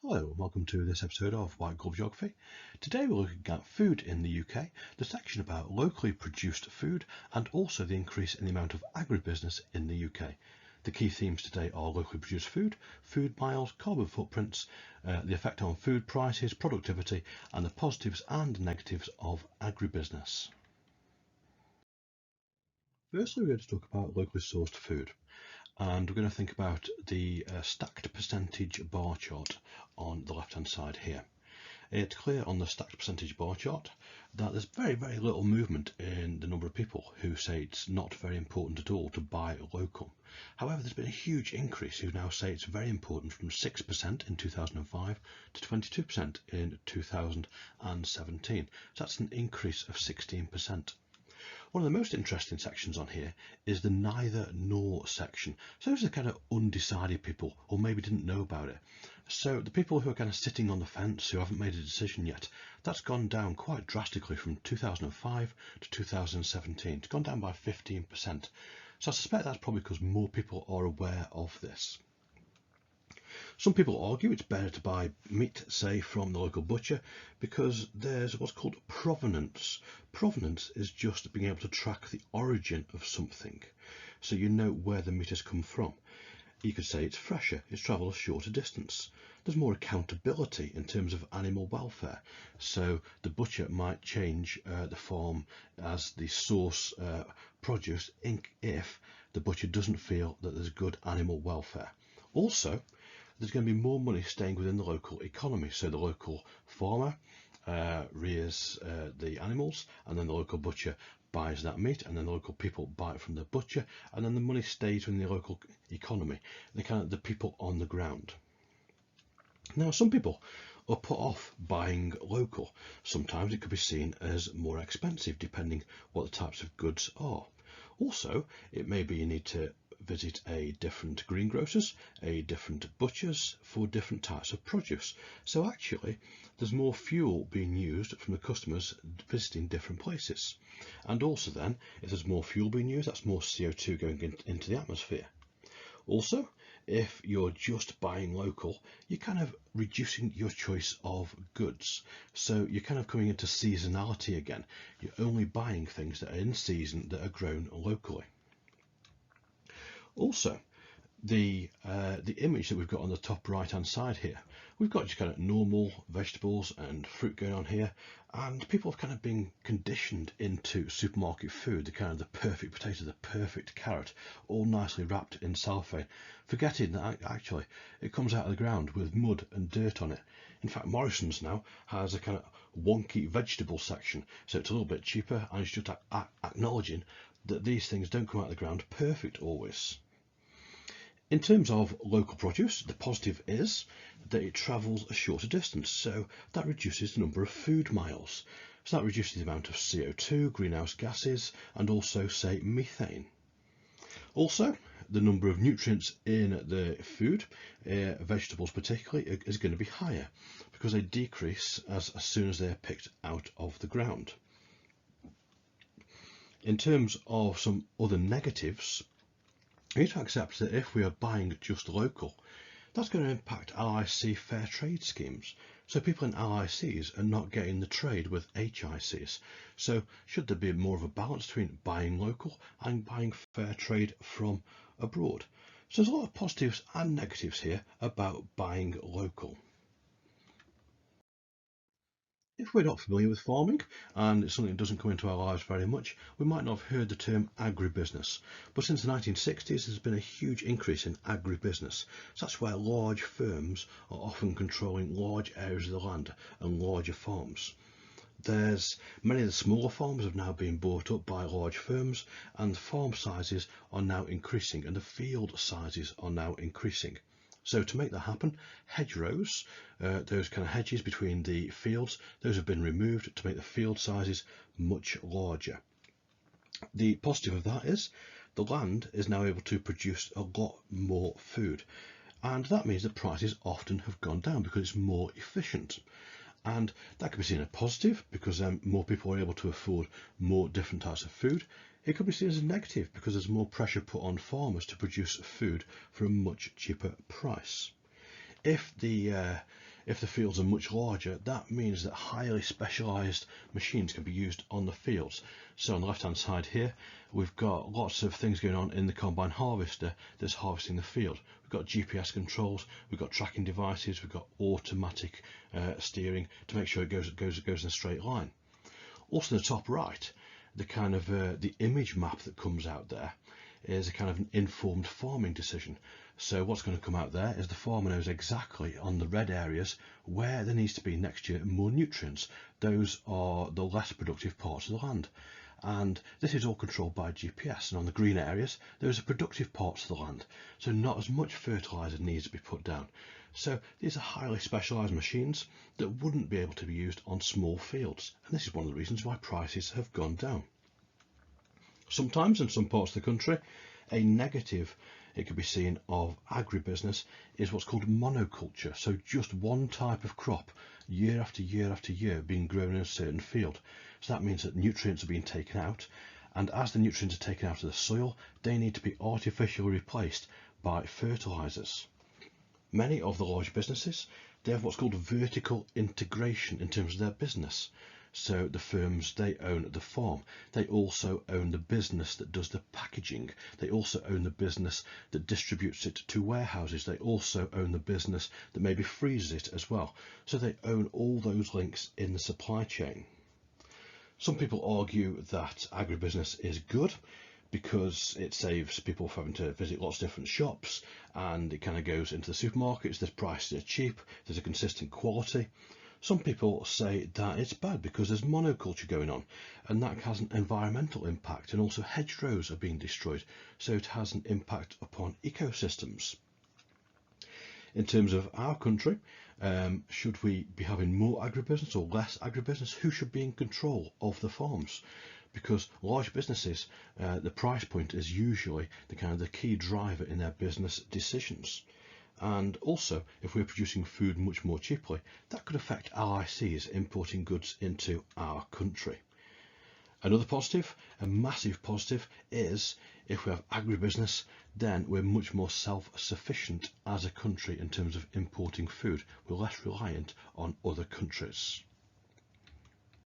Hello and welcome to this episode of White Glove Geography. Today we're looking at food in the UK, the section about locally produced food and also the increase in the amount of agribusiness in the UK. The key themes today are locally produced food, food miles, carbon footprints, the effect on food prices, productivity and the positives and negatives of agribusiness. Firstly, we're going to talk about locally sourced food. And we're going to think about the stacked percentage bar chart on the left hand side here. It's clear on the stacked percentage bar chart that there's very little movement in the number of people who say it's not very important at all to buy local. However, there's been a huge increase who now say it's very important, from 6% in 2005 to 22% in 2017. So that's an increase of 16%. One of the most interesting sections on here is the neither nor section. So those are the kind of undecided people, or maybe didn't know about it. So the people who are kind of sitting on the fence, who haven't made a decision yet, that's gone down quite drastically from 2005 to 2017. It's gone down by 15%. So I suspect that's probably because more people are aware of this. Some people argue it's better to buy meat, say, from the local butcher because there's what's called provenance. Provenance is just being able to track the origin of something, so you know where the meat has come from. You could say it's fresher, it's travelled a shorter distance. There's more accountability in terms of animal welfare, so the butcher might change the farm as the source produce if the butcher doesn't feel that there's good animal welfare. Also, there's going to be more money staying within the local economy. So the local farmer rears the animals, and then the local butcher buys that meat, and then the local people buy it from the butcher, and then the money stays within the local economy, the people on the ground. Now, some people are put off buying local. Sometimes it could be seen as more expensive depending what the types of goods are. Also, it may be you need to visit a different greengrocers, a different butchers for different types of produce. So actually, there's more fuel being used from the customers visiting different places. And also then, if there's more fuel being used, that's more CO2 going into the atmosphere. Also, if you're just buying local, you're kind of reducing your choice of goods. So you're kind of coming into seasonality again. You're only buying things that are in season, that are grown locally. Also, the image that we've got on the top right hand side here, we've got just kind of normal vegetables and fruit going on here, and people have kind of been conditioned into supermarket food, the kind of the perfect potato, the perfect carrot, all nicely wrapped in cellophane, forgetting that actually it comes out of the ground with mud and dirt on it. In fact, Morrison's now has a kind of wonky vegetable section, so it's a little bit cheaper, and it's just acknowledging that these things don't come out of the ground perfect always. In terms of local produce, the positive is that it travels a shorter distance, so that reduces the number of food miles. So that reduces the amount of CO2, greenhouse gases, and also, say, methane. Also, the number of nutrients in the food, vegetables particularly, is going to be higher because they decrease as soon as they are picked out of the ground. In terms of some other negatives, we need to accept that if we are buying just local, that's going to impact LIC fair trade schemes. So people in LICs are not getting the trade with HICs. So should there be more of a balance between buying local and buying fair trade from abroad? So there's a lot of positives and negatives here about buying local. If we're not familiar with farming, and it's something that doesn't come into our lives very much, we might not have heard the term agribusiness. But since the 1960s, there's been a huge increase in agribusiness. So that's where large firms are often controlling large areas of the land and larger farms. There's many of the smaller farms have now been bought up by large firms, and the farm sizes are now increasing, and the field sizes are now increasing. So to make that happen, hedgerows, those kind of hedges between the fields, those have been removed to make the field sizes much larger. The positive of that is the land is now able to produce a lot more food, and that means that prices often have gone down because it's more efficient. And that could be seen as positive because more people are able to afford more different types of food. It could be seen as a negative because there's more pressure put on farmers to produce food for a much cheaper price. If the If the fields are much larger, that means that highly specialised machines can be used on the fields. So on the left hand side here, we've got lots of things going on in the combine harvester that's harvesting the field. We've got GPS controls, we've got tracking devices, we've got automatic steering to make sure it goes in a straight line. Also in the top right, the kind of the image map that comes out there is a kind of an informed farming decision. So what's going to come out there is the farmer knows exactly on the red areas where there needs to be next year more nutrients. Those are the less productive parts of the land. And this is all controlled by GPS, and on the green areas those are productive parts of the land, so not as much fertiliser needs to be put down. So these are highly specialised machines that wouldn't be able to be used on small fields, and this is one of the reasons why prices have gone down. Sometimes in some parts of the country, a negative it could be seen of agribusiness is what's called monoculture, so just one type of crop year after year after year being grown in a certain field. So that means that nutrients are being taken out, and as the nutrients are taken out of the soil, they need to be artificially replaced by fertilisers. Many of the large businesses, they have what's called vertical integration in terms of their business. So the firms, they own the farm. They also own the business that does the packaging. They also own the business that distributes it to warehouses. They also own the business that maybe freezes it as well. So they own all those links in the supply chain. Some people argue that agribusiness is good because it saves people from having to visit lots of different shops, and it kind of goes into the supermarkets, the prices are cheap, there's a consistent quality. Some people say that it's bad because there's monoculture going on, and that has an environmental impact, and also hedgerows are being destroyed, so it has an impact upon ecosystems. In terms of our country, should we be having more agribusiness or less agribusiness? Who should be in control of the farms? Because large businesses, the price point is usually the key driver in their business decisions. And also, if we're producing food much more cheaply, that could affect LICs importing goods into our country. Another positive, a massive positive, is if we have agribusiness, then we're much more self-sufficient as a country in terms of importing food. We're less reliant on other countries.